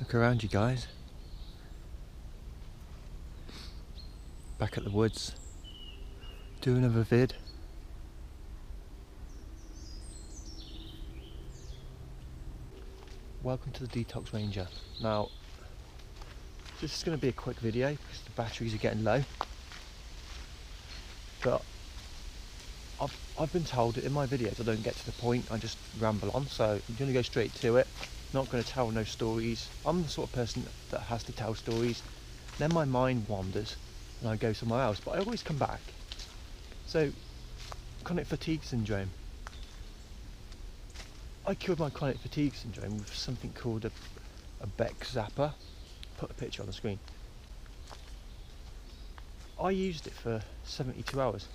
Look around you guys. Back at the woods. Do another vid. Welcome to the Detox Ranger. Now, this is going to be a quick video because the batteries are getting low. But I've been told that in my videos I don't get to the point, I just ramble on, so I'm going to go straight to it. Not going to tell no stories. I'm the sort of person that has to tell stories. Then my mind wanders and I go somewhere else, but I always come back. So, chronic fatigue syndrome. I cured my chronic fatigue syndrome with something called a Beck Zapper. Put a picture on the screen. I used it for 72 hours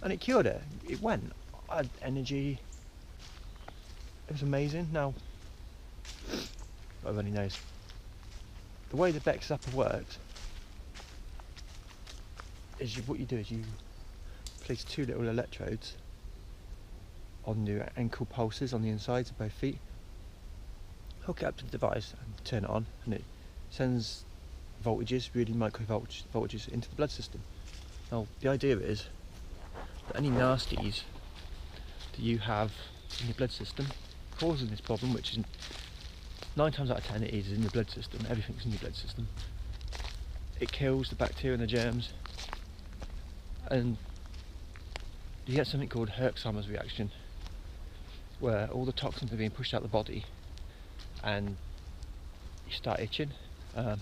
and it cured it. It went. I had energy. It was amazing. Now, nobody knows. The way the Beck Zapper works is what you do is you place two little electrodes on the ankle pulses on the insides of both feet, hook it up to the device and turn it on, and it sends voltages, really micro voltages into the blood system. Now the idea is that any nasties that you have in your blood system causing this problem, which is 9 times out of 10 it is in your blood system, everything's in your blood system. It kills the bacteria and the germs, and you get something called Herxheimer's reaction, where all the toxins are being pushed out the body and you start itching. You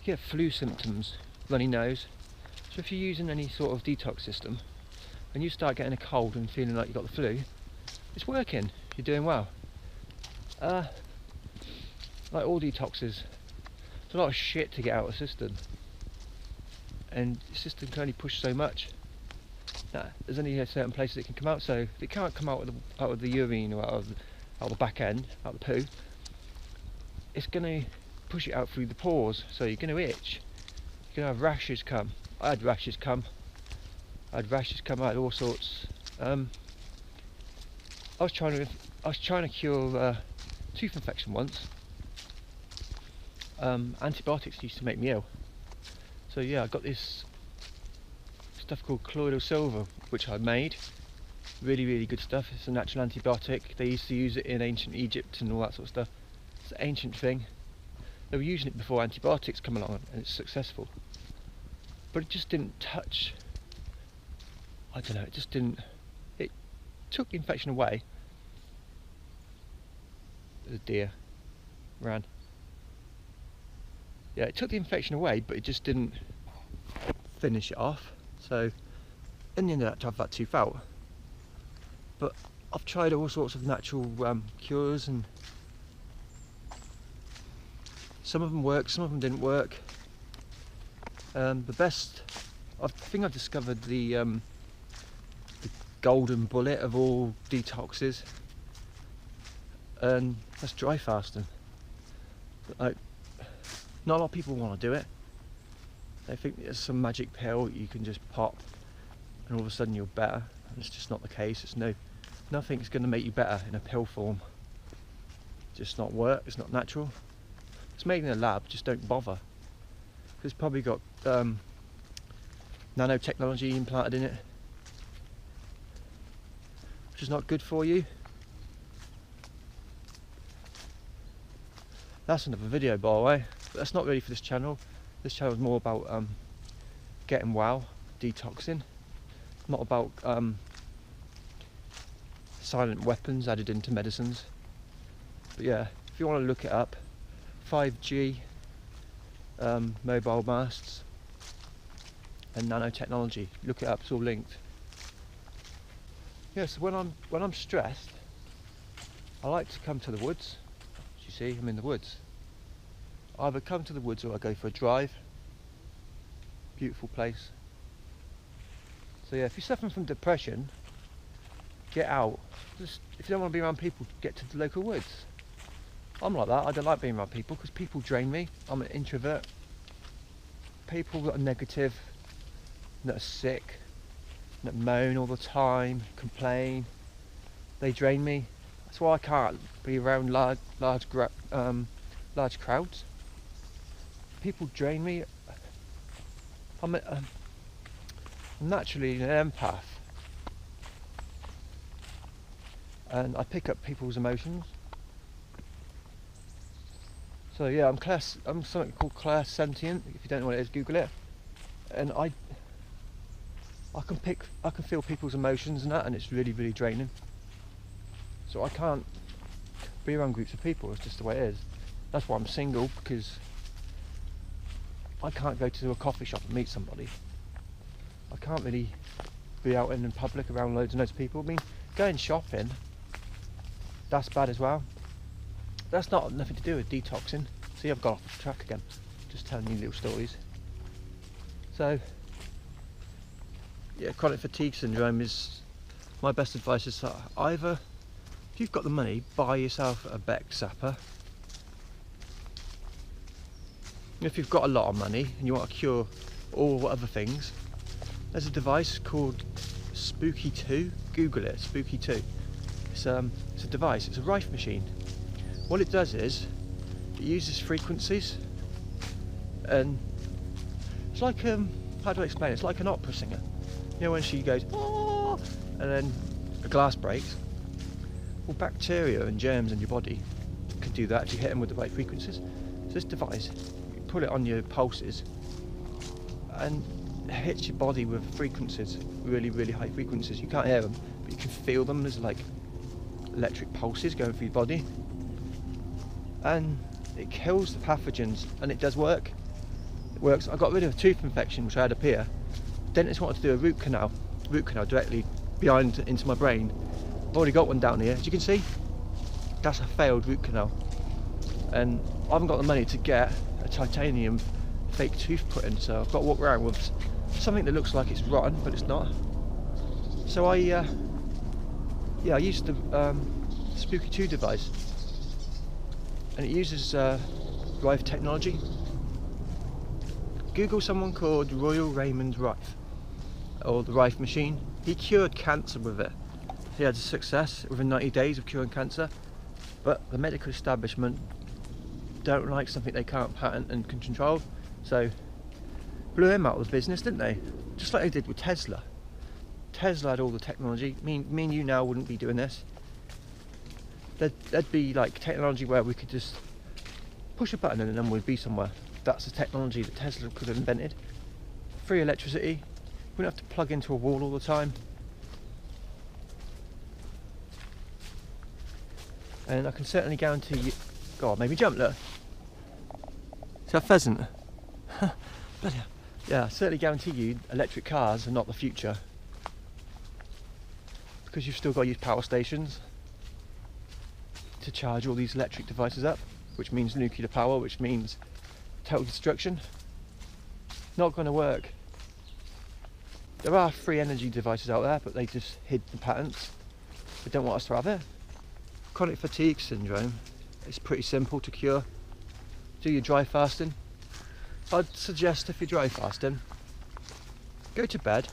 get flu symptoms, runny nose. So if you're using any sort of detox system and you start getting a cold and feeling like you've got the flu, it's working, you're doing well. Like all detoxes, it's a lot of shit to get out of the system, and the system can only push so much. There's only certain places it can come out, so if it can't come out of the urine or out of the back end, out of the poo, it's going to push it out through the pores, so you're going to itch, you're going to have rashes come. I had rashes come, I had all sorts. I was trying to cure tooth infection once. Antibiotics used to make me ill, so yeah, I got this stuff called colloidal silver, which I made. Really good stuff. It's a natural antibiotic. They used to use it in ancient Egypt and all that sort of stuff. It's an ancient thing. They were using it before antibiotics come along, and it's successful. But it just didn't touch. I don't know. It just didn't. It took the infection away. The deer ran. Yeah, it took the infection away, but it just didn't finish it off. So in the end of that, to have that tooth out. But I've tried all sorts of natural cures, and some of them worked, some of them didn't work. The best, I think I've discovered the golden bullet of all detoxes, and that's dry fasting. Like, not a lot of people want to do it. They think there's some magic pill you can just pop and all of a sudden you're better, and it's just not the case. Nothing's going to make you better in a pill form. Just not work, it's not natural. It's made in a lab, just don't bother. It's probably got nanotechnology implanted in it, which is not good for you. That's another video, by the way, but that's not really for this channel. This channel is more about getting well, detoxing, not about silent weapons added into medicines. But yeah, if you want to look it up, 5G, mobile masts and nanotechnology, look it up, it's all linked. Yeah, so when I'm stressed, I like to come to the woods. As you see, I'm in the woods. I either come to the woods or I go for a drive. Beautiful place. So yeah, if you're suffering from depression, get out. Just, if you don't want to be around people, get to the local woods. I'm like that. I don't like being around people because people drain me. I'm an introvert. People that are negative, that are sick, that moan all the time, complain, they drain me. That's why I can't be around large large crowds. People drain me. I'm naturally an empath, and I pick up people's emotions. So yeah, I'm something called clairsentient. If you don't know what it is, Google it. And I can feel people's emotions and that, and it's really, really draining. So I can't be around groups of people. It's just the way it is. That's why I'm single, because I can't go to a coffee shop and meet somebody. I can't really be out in public around loads and loads of people. I mean, going shopping, that's bad as well. That's nothing to do with detoxing. See, I've got off the track again, just telling you little stories. So yeah, chronic fatigue syndrome is, my best advice is either, if you've got the money, buy yourself a Beck Zapper. If you've got a lot of money and you want to cure all other things, there's a device called Spooky 2. Google it, Spooky 2. It's a device, it's a Rife machine. What it does is, it uses frequencies, and it's like, how do I explain it? It's like an opera singer. You know when she goes, oh, and then a glass breaks? Well, bacteria and germs in your body can do that if you hit them with the right frequencies. So this device, you put it on your pulses, and it hits your body with frequencies, really, really high frequencies. You can't hear them, but you can feel them. There's like electric pulses going through your body. And it kills the pathogens, and it does work. It works. I got rid of a tooth infection which I had up here. Dentist wanted to do a root canal directly behind into my brain. I've already got one down here, as you can see. That's a failed root canal, and I haven't got the money to get a titanium fake tooth put in, so I've got to walk around with something that looks like it's rotten, but it's not. So I used the Spooky 2 device, and it uses Rife technology. Google someone called Royal Raymond Rife, or the Rife machine. He cured cancer with it. He had success within 90 days of curing cancer, but the medical establishment don't like something they can't patent and can control, so blew him out of the business, didn't they? Just like they did with Tesla. Tesla had all the technology. Me and you now wouldn't be doing this. There'd be like technology where we could just push a button and then we'd be somewhere. That's the technology that Tesla could have invented. Free electricity. We don't have to plug into a wall all the time. And I can certainly guarantee you... God, maybe jump, look. Is that a pheasant? Bloody hell. Yeah, I certainly guarantee you electric cars are not the future. Because you've still got to use power stations to charge all these electric devices up, which means nuclear power, which means total destruction. Not going to work. There are free energy devices out there, but they just hid the patents. They don't want us to have it. Chronic fatigue syndrome, it's pretty simple to cure. Do your dry fasting. I'd suggest, if you're dry fasting, go to bed,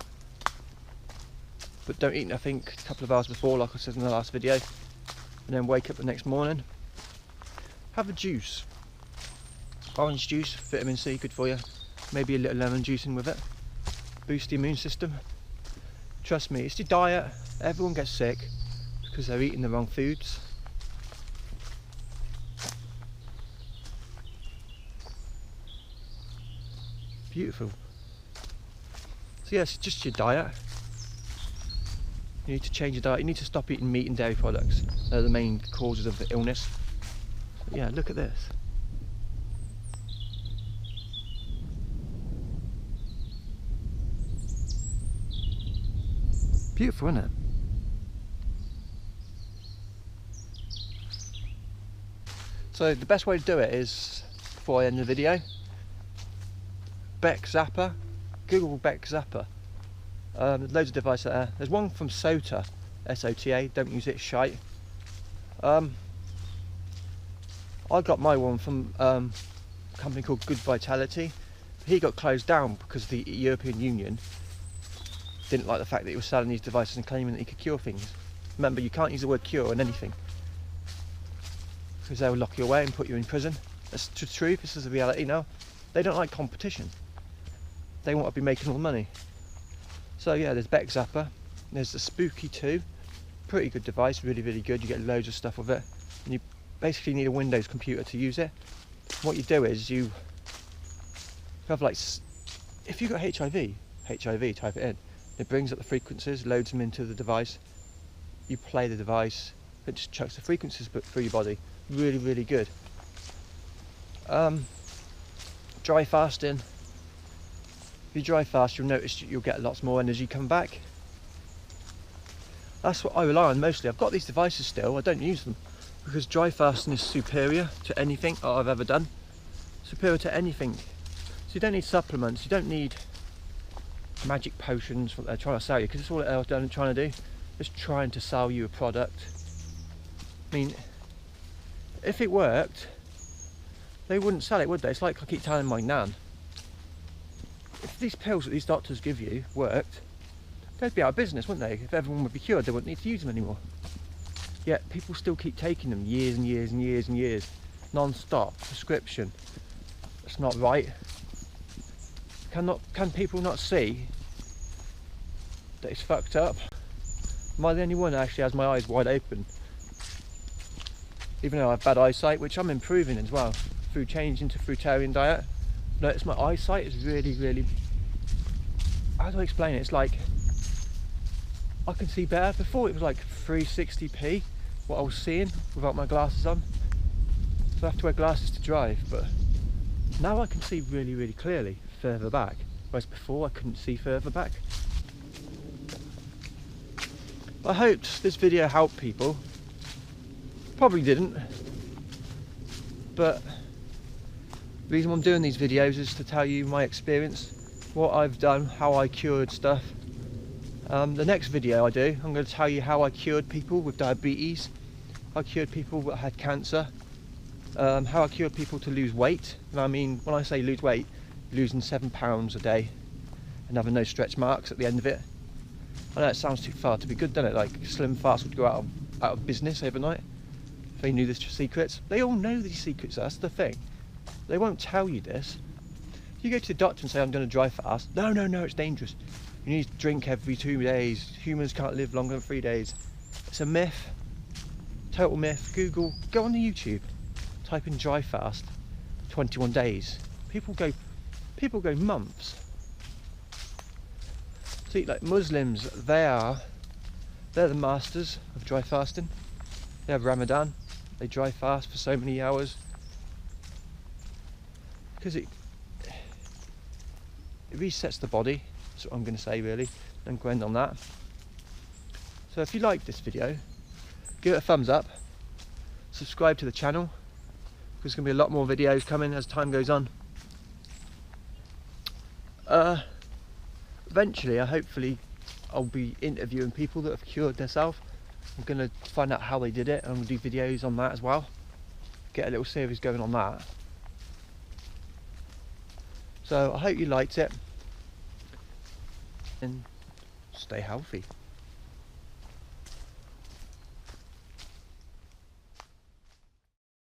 but don't eat nothing a couple of hours before, like I said in the last video, and then wake up the next morning. Have a juice. Orange juice, vitamin C, good for you. Maybe a little lemon juice in with it. Boost the immune system. Trust me, it's your diet. Everyone gets sick because they're eating the wrong foods. Beautiful. So yes, it's just your diet. You need to change your diet. You need to stop eating meat and dairy products. They're the main causes of the illness. But yeah, look at this. Beautiful, isn't it? So the best way to do it is, before I end the video, Beck Zapper. Google Beck Zapper. There's loads of devices there. There's one from SOTA, S-O-T-A. Don't use it, shite. I got my one from a company called Good Vitality. He got closed down because the European Union didn't like the fact that he was selling these devices and claiming that he could cure things. Remember, you can't use the word cure on anything, because they will lock you away and put you in prison. That's the truth, this is the reality now. They don't like competition. They want to be making all the money. So yeah, there's Beck Zapper, there's the Spooky 2, pretty good device, really, really good. You get loads of stuff with it. And you basically need a Windows computer to use it. What you do is you have like, if you've got HIV, type it in. It brings up the frequencies, loads them into the device. You play the device, it just chucks the frequencies through your body. Really, really good. Dry fasting. If you dry fast, you'll notice you'll get lots more energy come back. That's what I rely on mostly. I've got these devices still, I don't use them because dry fasting is superior to anything I've ever done. Superior to anything. So you don't need supplements, you don't need magic potions, what they're trying to sell you, because it's all they're trying to do. Just trying to sell you a product. I mean, if it worked, they wouldn't sell it, would they? It's like I keep telling my nan. If these pills that these doctors give you worked, they'd be out of business, wouldn't they? If everyone would be cured, they wouldn't need to use them anymore. Yet people still keep taking them years and years and years and years. Non-stop, prescription. That's not right. Can people not see that it's fucked up? Am I the only one that actually has my eyes wide open? Even though I have bad eyesight, which I'm improving as well through changing to fruitarian diet. Notice my eyesight is really, really, how do I explain it? It's like I can see better. Before it was like 360p what I was seeing without my glasses on, so I have to wear glasses to drive, but now I can see really, really clearly further back, whereas before I couldn't see further back. I hoped this video helped people. Probably didn't, but the reason I'm doing these videos is to tell you my experience, what I've done, how I cured stuff. The next video I do, I'm going to tell you how I cured people with diabetes, how I cured people that had cancer, how I cured people to lose weight. And I mean, when I say lose weight, losing 7 pounds a day and having no stretch marks at the end of it. I know it sounds too far to be good, doesn't it? Like Slim Fast would go out of business overnight if they knew this secrets. They all know these secrets, that's the thing. They won't tell you this. You go to the doctor and say, I'm going to dry fast. No, no, no, it's dangerous. You need to drink every 2 days. Humans can't live longer than 3 days. It's a myth. Total myth. Google, go on the YouTube. Type in dry fast, 21 days. People go months. See, like Muslims, they're the masters of dry fasting. They have Ramadan. They dry fast for so many hours. Because it resets the body. That's what I'm going to say, really. I'm going to end on that. So if you like this video, give it a thumbs up, subscribe to the channel, because there's going to be a lot more videos coming as time goes on. Eventually, hopefully, I'll be interviewing people that have cured themselves. I'm going to find out how they did it, and I'm going to do videos on that as well. Get a little series going on that. So I hope you liked it, and stay healthy.